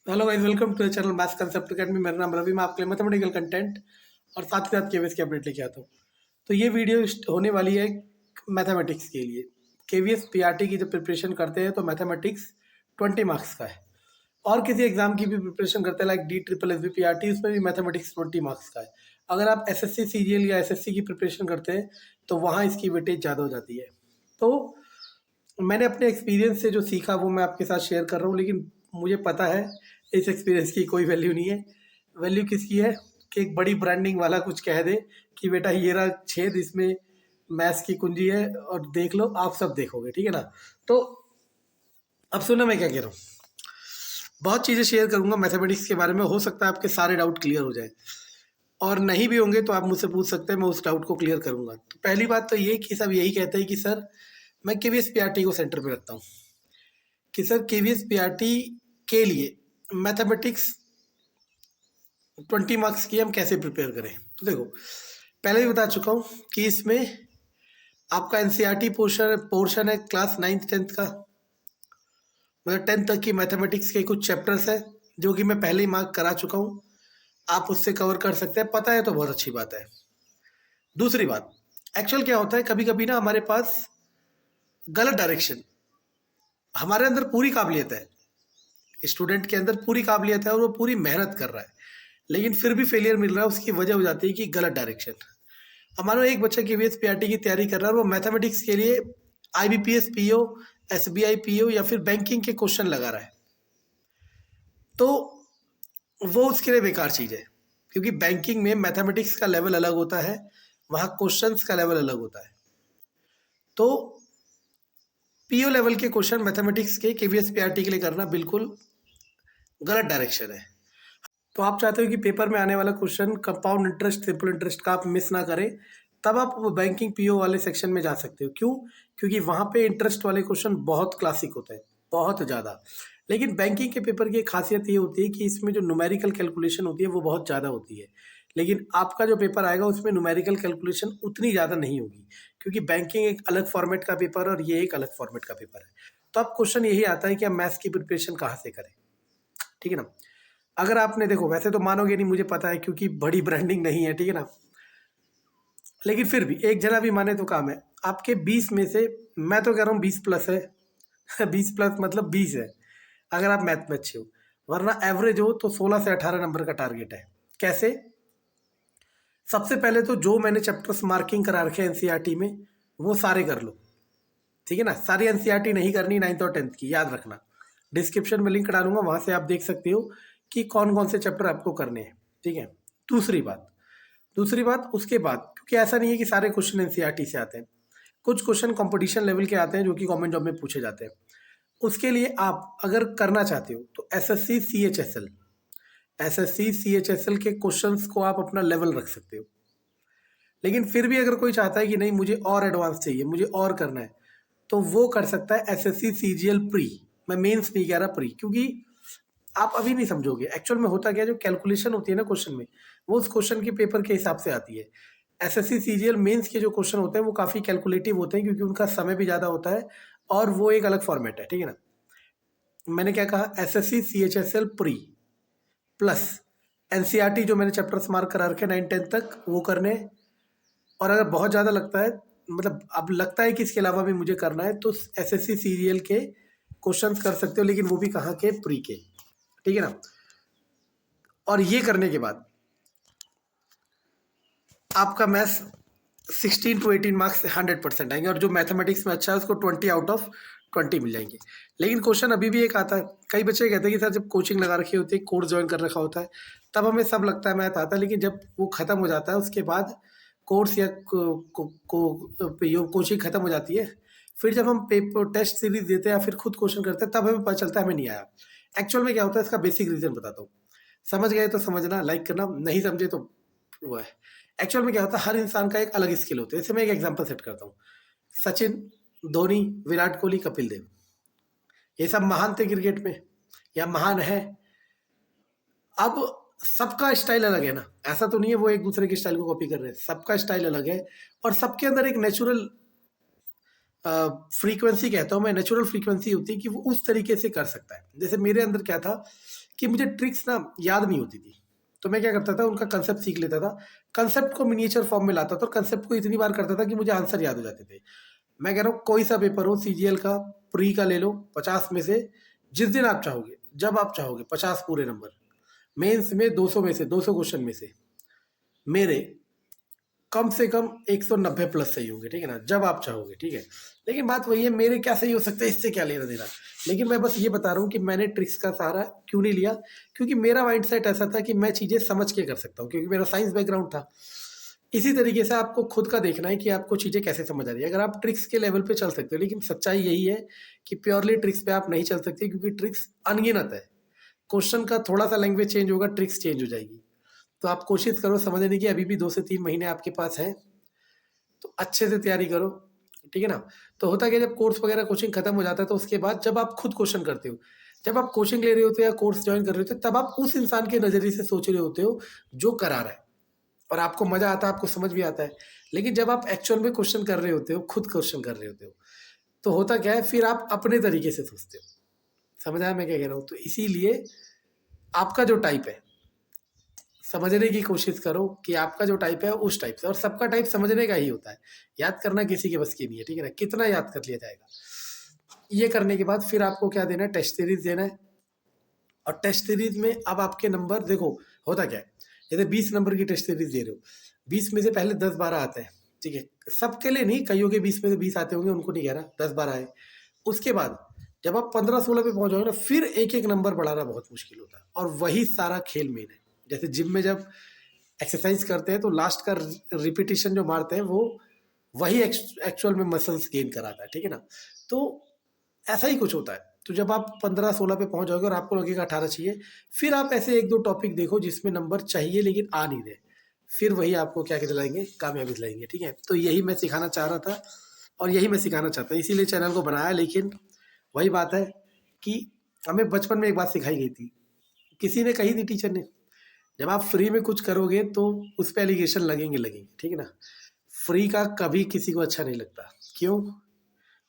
Hello guys, welcome to the channel maths concept academy. मेरा नाम रवि। मैं आपके लिए मैथमेटिकल कंटेंट और साथ ही साथ केवीएस की अपडेट लेके आता हूँ। तो ये वीडियो होने वाली है मैथमेटिक्स के लिए। केवीएस पीआरटी की जब प्रिपरेशन करते हैं तो मैथमेटिक्स 20 मार्क्स का है, और किसी एग्जाम की भी प्रिपरेशन करते हैं like D triple S B PRT, उसमें भी मैथमेटिक्स 20 मार्क्स का है। अगर आप एसएससी सीजीएल या एसएससी की प्रिपरेशन करते हैं तो वहाँ इसकी वेटेज ज़्यादा हो जाती है। तो मैंने अपने एक्सपीरियंस से जो सीखा वो मैं आपके साथ शेयर कर रहा हूँ, लेकिन मुझे पता है इस एक्सपीरियंस की कोई वैल्यू नहीं है। वैल्यू किसकी है कि एक बड़ी ब्रांडिंग वाला कुछ कह दे कि बेटा ये रहा छेद, इसमें मैथ्स की कुंजी है और देख लो, आप सब देखोगे, ठीक है ना। तो अब सुनो मैं क्या कह रहा हूँ। बहुत चीज़ें शेयर करूंगा मैथमेटिक्स के बारे में, हो सकता है आपके सारे डाउट क्लियर हो जाए, और नहीं भी होंगे तो आप मुझसे पूछ सकते हैं, मैं उस डाउट को क्लियर करूंगा। तो पहली बात तो ये कि सब यही कहते हैं कि सर मैं केवीएस पीआरटी को सेंटर पे रखता हूँ, कि सर केवीएस पीआरटी के लिए मैथमेटिक्स 20 मार्क्स की हम कैसे प्रिपेयर करें। तो देखो, पहले भी बता चुका हूँ कि इसमें आपका एनसीईआरटी पोर्शन है क्लास 9th 10th का, मतलब 10th तक की मैथमेटिक्स के कुछ चैप्टर्स है जो कि मैं पहले ही मार्क करा चुका हूँ। आप उससे कवर कर सकते हैं, पता है तो बहुत अच्छी बात है। दूसरी बात, एक्चुअल क्या होता है, कभी कभी ना हमारे पास गलत डायरेक्शन, हमारे अंदर पूरी काबिलियत है, स्टूडेंट के अंदर पूरी काबिलियत है और वो पूरी मेहनत कर रहा है, लेकिन फिर भी फेलियर मिल रहा है। उसकी वजह हो जाती है कि गलत डायरेक्शन। अब मानो एक बच्चा केवीएस पीआरटी की तैयारी कर रहा है और वो मैथमेटिक्स के लिए आईबीपीएस पीओ, एसबीआई पीओ या फिर बैंकिंग के क्वेश्चन लगा रहा है, तो वो उसके लिए बेकार चीज़ है, क्योंकि बैंकिंग में मैथमेटिक्स का लेवल अलग होता है, वहाँ क्वेश्चंस का लेवल अलग होता है। तो पीओ लेवल के क्वेश्चन मैथमेटिक्स के केवीएस पीआरटी के लिए करना बिल्कुल गलत डायरेक्शन है। तो आप चाहते हो कि पेपर में आने वाला question compound interest, simple interest का आप मिस ना करें, तब आप बैंकिंग पीओ वाले सेक्शन में जा सकते हो। क्यों? क्योंकि वहाँ पे इंटरेस्ट वाले क्वेश्चन बहुत क्लासिक होते हैं, बहुत ज़्यादा। लेकिन बैंकिंग के पेपर की एक खासियत ये होती है कि इसमें जो न्यूमेरिकल कैलकुलेशन होती है वो बहुत ज़्यादा होती है, लेकिन आपका जो पेपर आएगा उसमें न्यूमेरिकल कैलकुलेशन उतनी ज़्यादा नहीं होगी, क्योंकि बैंकिंग एक अलग फॉर्मेट का पेपर और ये एक अलग फॉर्मेट का पेपर है। तो अब क्वेश्चन यही आता है कि हम मैथ्स की प्रिपरेशन कहाँ से करें, ठीक है ना। अगर आपने, देखो वैसे तो मानोगे नहीं, मुझे पता है, क्योंकि बड़ी ब्रांडिंग नहीं है, ठीक है ना, लेकिन फिर भी एक जना भी माने तो काम है। आपके 20 में से, मैं तो कह रहा हूँ 20 प्लस है 20 प्लस मतलब 20 है अगर आप मैथ में अच्छे हो, वरना एवरेज हो तो 16 से 18 नंबर का टारगेट है। कैसे? सबसे पहले तो जो मैंने चैप्टर्स मार्किंग करा रखे हैं एनसीईआरटी में वो सारे कर लो, ठीक है ना। सारी एनसीईआरटी नहीं करनी, 9th और 10th की, याद रखना। डिस्क्रिप्शन में लिंक डालूंगा, वहां से आप देख सकते हो कि कौन कौन से चैप्टर आपको करने हैं, ठीक है। दूसरी बात उसके बाद, क्योंकि ऐसा नहीं है कि सारे क्वेश्चन एनसीईआरटी से आते हैं, कुछ क्वेश्चन कंपटीशन लेवल के आते हैं जो कि गवर्नमेंट जॉब में पूछे जाते हैं। उसके लिए आप अगर करना चाहते हो तो एसएससी सीएचएसएल के क्वेश्चंस को आप अपना लेवल रख सकते हो। लेकिन फिर भी अगर कोई चाहता है कि नहीं मुझे और एडवांस चाहिए, मुझे और करना है, तो वो कर सकता है एसएससी सीजीएल प्री। मैं मेंस नहीं कह रहा, प्री, क्योंकि आप अभी नहीं समझोगे एक्चुअल में होता क्या है। जो कैलकुलेशन होती है ना क्वेश्चन में, वो उस क्वेश्चन के पेपर के हिसाब से आती है। एसएससी सीजीएल मेंस के जो क्वेश्चन होते हैं वो काफ़ी कैलकुलेटिव होते हैं, क्योंकि उनका समय भी ज़्यादा होता है और वो एक अलग फॉर्मेट है, ठीक है ना। मैंने क्या कहा, SSC CHSL pre plus NCERT जो मैंने चैप्टर्स मार्क करा रखे 9th 10th तक वो करने। और अगर बहुत ज़्यादा लगता है, मतलब अब लगता है कि इसके अलावा भी मुझे करना है, तो एसएससी सीजीएल के क्वेश्चंस कर सकते हो, लेकिन वो भी कहाँ के, प्री के, ठीक है ना। और ये करने के बाद आपका मैथ्स 16 to 18 मार्क्स 100% आएंगे, और जो मैथमेटिक्स में अच्छा है उसको 20 out of 20 मिल जाएंगे। लेकिन क्वेश्चन अभी भी एक आता है, कई बच्चे कहते हैं कि सर जब कोचिंग लगा रखी होती है, कोर्स ज्वाइन कर रखा होता है, तब हमें सब लगता है मैथ आता है, लेकिन जब वो ख़त्म हो जाता है उसके बाद, कोर्स या कोचिंग ख़त्म हो जाती है, फिर जब हम पेपर टेस्ट सीरीज देते हैं या फिर खुद क्वेश्चन करते हैं, तब हमें पता चलता है हमें नहीं आया। एक्चुअल में क्या होता है, इसका बेसिक रीज़न बताता हूँ। समझ गए तो समझना, लाइक करना, नहीं समझे तो वो है। एक्चुअल में क्या होता है, हर इंसान का एक अलग स्किल होता है। जैसे मैं एक एग्जांपल सेट करता हूँ, सचिन, धोनी, विराट कोहली, कपिल देव, ये सब महान थे क्रिकेट में या महान है। अब सबका स्टाइल अलग है ना, ऐसा तो नहीं है वो एक दूसरे के स्टाइल को कॉपी कर रहे हैं, सबका स्टाइल अलग है, और सबके अंदर एक नेचुरल फ्रीक्वेंसी कहता हूँ मैं, नेचुरल फ्रीक्वेंसी होती है कि वो उस तरीके से कर सकता है। जैसे मेरे अंदर क्या था कि मुझे ट्रिक्स ना याद नहीं होती थी, तो मैं क्या करता था, उनका कंसेप्ट सीख लेता था, कंसेप्ट को मिनिएचर फॉर्म में लाता था और कंसेप्ट को इतनी बार करता था कि मुझे आंसर याद हो जाते थे। मैं कह रहा हूँ कोई सा पेपर हो, सीजीएल का, प्री का ले लो, 50 में से जिस दिन आप चाहोगे, जब आप चाहोगे 50 पूरे नंबर, मेंस में 200 में से 200 क्वेश्चन में से मेरे कम से कम 190 प्लस सही होंगे, ठीक है ना, जब आप चाहोगे, ठीक है। लेकिन बात वही है, मेरे क्या सही हो सकता है, इससे क्या लेना देना। लेकिन मैं बस ये बता रहा हूँ कि मैंने ट्रिक्स का सहारा क्यों नहीं लिया, क्योंकि मेरा माइंड सेट ऐसा था कि मैं चीज़ें समझ के कर सकता हूँ, क्योंकि मेरा साइंस बैकग्राउंड था। इसी तरीके से आपको खुद का देखना है कि आपको चीज़ें कैसे समझ आ रही है। अगर आप ट्रिक्स के लेवल पे चल सकते हो, लेकिन सच्चाई यही है कि प्योरली ट्रिक्स पे आप नहीं चल सकते, क्योंकि ट्रिक्स अनगिनत है। क्वेश्चन का थोड़ा सा लैंग्वेज चेंज होगा, ट्रिक्स चेंज हो जाएगी। तो आप कोशिश करो समझने की, अभी भी 2 से 3 महीने आपके पास हैं, तो अच्छे से तैयारी करो, ठीक है ना। तो होता क्या, जब कोर्स वगैरह कोचिंग खत्म हो जाता है, तो उसके बाद जब आप खुद क्वेश्चन करते हो, जब आप कोचिंग ले रहे होते हो या कोर्स ज्वाइन कर रहे होते हो, तब आप उस इंसान के नज़रिए से सोच रहे होते हो जो करा रहा है, और आपको मजा आता है, आपको समझ भी आता है। लेकिन जब आप एक्चुअल में क्वेश्चन कर रहे होते हो, खुद क्वेश्चन कर रहे होते हो, तो होता क्या है, फिर आप अपने तरीके से सोचते हो। समझ आया मैं क्या कह रहा हूँ। तो इसीलिए आपका जो टाइप है, समझने की कोशिश करो कि आपका जो टाइप है उस टाइप से, और सबका टाइप समझने का ही होता है, याद करना किसी के बस की नहीं है, ठीक है ना। कितना याद कर लिया जाएगा। ये करने के बाद फिर आपको क्या देना है, टेस्ट सीरीज देना है। और टेस्ट सीरीज में अब आपके नंबर देखो, होता क्या है, जैसे 20 नंबर की टेस्ट सीरीज दे रहे हो, 20 में से पहले 10-12 आते हैं, ठीक है। सबके लिए नहीं, कईयों के 20 में से 20 आते होंगे, उनको नहीं कह रहा, 10-12 आए। उसके बाद जब आप 15-16 पे पहुंच जाओगे ना, फिर एक एक नंबर बढ़ाना बहुत मुश्किल होता है, और वही सारा खेल मेन है। जैसे जिम में जब एक्सरसाइज करते हैं तो लास्ट का रिपीटिशन जो मारते हैं, वो वही एक्चुअल में मसल्स गेन कराता है, ठीक है ना। तो ऐसा ही कुछ होता है। तो जब आप 15-16 पे पहुंच जाओगे और आपको लगेगा 18 चाहिए, फिर आप ऐसे 1-2 टॉपिक देखो जिसमें नंबर चाहिए लेकिन आ नहीं रहे, फिर वही आपको क्या दिलाएंगे, कामयाबी दिलाएंगे, ठीक है। तो यही मैं सिखाना चाह रहा था, और यही मैं सिखाना चाहता हूँ, इसीलिए चैनल को बनाया। लेकिन वही बात है कि हमें बचपन में एक बात सिखाई गई थी, किसी ने कही थी, टीचर ने, जब आप फ्री में कुछ करोगे तो उस पर एलिगेशन लगेंगे, ठीक है ना। फ्री का कभी किसी को अच्छा नहीं लगता। क्यों?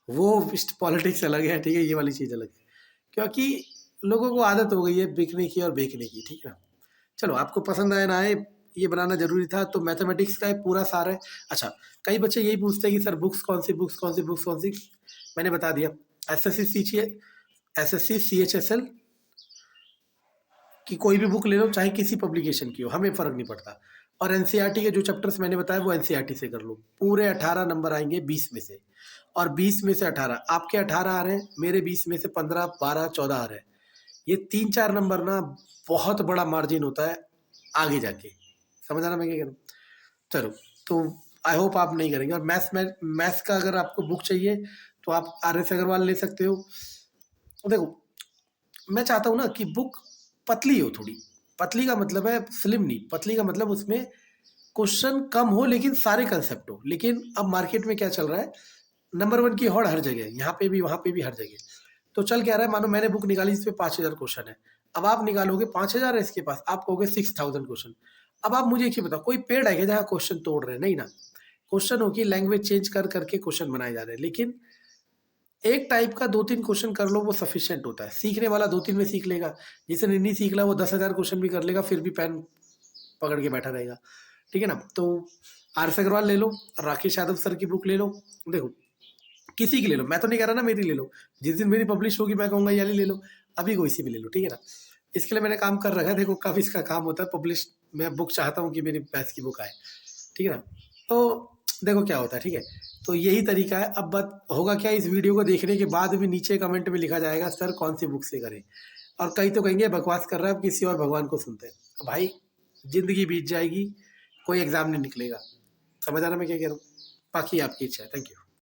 वो पॉलिटिक्स अलग है, ठीक है, ये वाली चीज़ अलग है, क्योंकि लोगों को आदत हो गई है बिकने की और बेचने की, ठीक है ना। चलो, आपको पसंद आए ना आए, ये बनाना जरूरी था। तो मैथमेटिक्स का एक पूरा सार है। अच्छा, कई बच्चे यही पूछते हैं कि सर बुक्स कौन सी, बुक्स कौन सी, बुक्स कौन सी। मैंने बता दिया, एसएससी CHSL की कोई भी बुक ले लो, चाहे किसी पब्लिकेशन की हो, हमें फ़र्क नहीं पड़ता। और एनसीईआरटी के जो चैप्टर्स मैंने बताया वो एनसीईआरटी से कर लो। पूरे 18 नंबर आएंगे 20 में से, और 20 में से 18, आपके 18 आ रहे हैं, मेरे 20 में से 15, 12, 14 आ रहे हैं। ये 3-4 नंबर ना बहुत बड़ा मार्जिन होता है आगे जाके। समझ आना मैं क्या कह रहा हूँ। चलो, तो आई होप आप नहीं करेंगे। और मैथ्स का अगर आपको बुक चाहिए तो आप RS अग्रवाल ले सकते हो। देखो, मैं चाहता हूँ ना कि बुक पतली हो थोड़ी। पतली का मतलब है स्लिम नहीं, पतली का मतलब उसमें क्वेश्चन कम हो लेकिन सारे कंसेप्ट हो। लेकिन अब मार्केट में क्या चल रहा है, नंबर 1 की होड़ हर जगह, यहाँ पे भी वहाँ पे भी हर जगह। तो चल क्या रहा है, मानो मैंने बुक निकाली जिसपे 5000 क्वेश्चन है, अब आप निकालोगे, 5000 है इसके पास, आप कहोगे 6000 क्वेश्चन। अब आप मुझे एक चीज बताओ, कोई पेड़ है क्या जहाँ क्वेश्चन तोड़ रहे हैं? नहीं ना। क्वेश्चन हो कि लैंग्वेज चेंज कर करके क्वेश्चन बनाए जा रहे हैं। लेकिन एक टाइप का 2-3 क्वेश्चन कर लो, वो सफिशिएंट होता है। सीखने वाला 2-3 में सीख लेगा, जिसे नहीं सीख रहा वो 10,000 क्वेश्चन भी कर लेगा, फिर भी पेन पकड़ के बैठा रहेगा, ठीक है ना। तो RS अग्रवाल ले लो, राकेश यादव सर की बुक ले लो। देखो, किसी की ले लो, मैं तो नहीं कह रहा ना मेरी ले लो, जिस दिन मेरी पब्लिश होगी मैं कहूँगा ये ले लो, अभी कोई सी भी ले लो, ठीक है ना। इसके लिए मैंने काम कर रखा है, देखो कब इसका काम होता है पब्लिश। मैं बुक चाहता हूँ कि मेरी मैथ्स की बुक आए, ठीक है ना। तो देखो क्या होता है, ठीक है। तो यही तरीका है। अब बात होगा क्या, इस वीडियो को देखने के बाद भी नीचे कमेंट में लिखा जाएगा सर कौन सी बुक से करें, और कई तो कहेंगे बकवास कर रहा है, अब किसी और भगवान को सुनते हैं। भाई, जिंदगी बीत जाएगी, कोई एग्जाम नहीं निकलेगा। समझ आ रहा मैं क्या कह रहा हूँ। बाकी आपकी इच्छा है। Thank you.